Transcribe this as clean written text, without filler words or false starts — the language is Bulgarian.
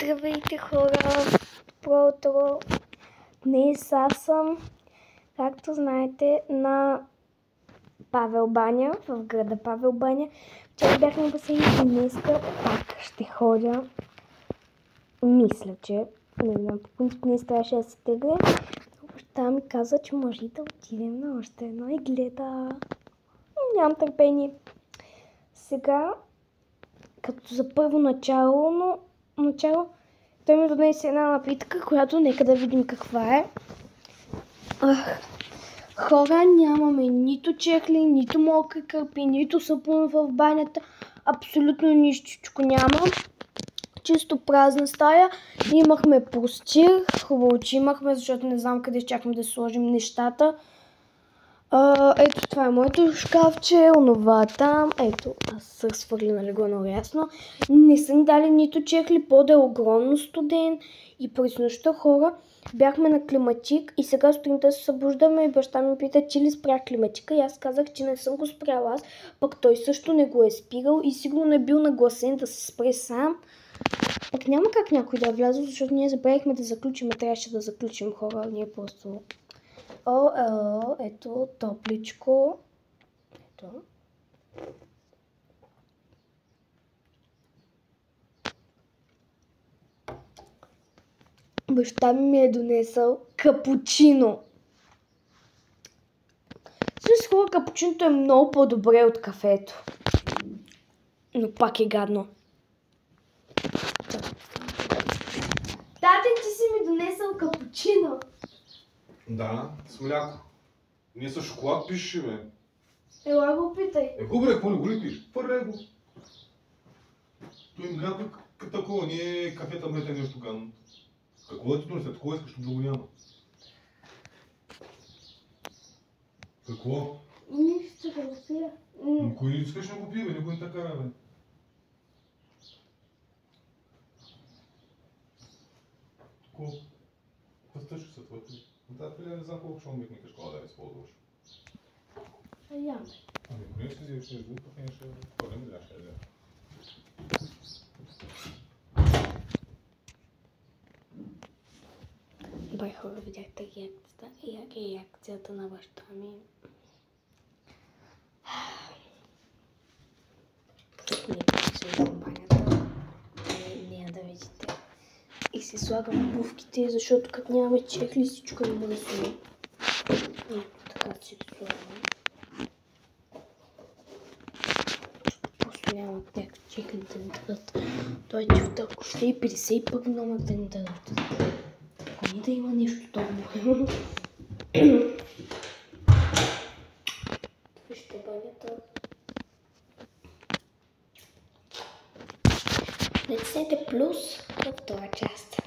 Здравейте хора, добро утро. Днес аз съм, както знаете, на Павел баня, в града Павел баня. Вчера бях на басейн и днеска пак ще ходя. Мисля, че не знам, по принцип днес трябваше да се тегля. Баща ми каза, че може да отидем на още едно и гледа. Нямам търпение. Сега, като за първо начало, той ми донесе една напитка, която нека да видим каква е. Хора, нямаме нито чехли, нито мокри кърпи, нито сапун в банята. Абсолютно нищичко няма. Чисто празна стая. Имахме простир. Хубаво, че имахме, защото не знам къде чакаме да сложим нещата. Ето това е моето шкафче, онова там. Ето, аз съм свърлена легло много ясно. Не са ни дали нито чехли, под е огромно студен. И през нощта, хора, бяхме на климатик и сега сутринта се събуждаме и баща ми пита, че ли спря климатика и аз казах, че не съм го спряла аз, пък той също не го е спирал и сигурно е бил нагласен да се спре сам. Пък няма как някой да вляза, защото ние забравихме да заключим, трябваше да заключим, хора, ние просто... Ето, топличко. Ето. Баща ми е донесъл капучино. Също хора, капучиното е много по-добре от кафето. Но пак е гадно. Тате, ти си ми донесъл капучино. Да, с мляко. Ние с шоколад пишеш, бе. Ела го питай. Хубаво, какво не го ли пиш? Първе го. Той мляко е такова, не е кафета, мета нещо гадно. Какво да ти донесе? Такова искаш, друго няма. Какво? Нищо да го пия. Кой искаш да го пие, бе? Не го не така, бе. Какво? Въстъчка се твърти. Да, не знам колко ще умикника школа да я използваш. Яме. Ами, ако не си взеш нещо друго, пък не ще ходим да ще взема. Бай хора, видяхте реакцията на баща ми. Не причам банята. Не да видите. И си слагам обувките, защото като нямаме чехли, всичко е мръсно. Така си слагам. Просто нямат някакви чехли да ни дадат. Той чута, ако ще и 50 пък номер да ни дадат. Поне да има нещо добро. Вижте банята. Натиснете плюс във втора част.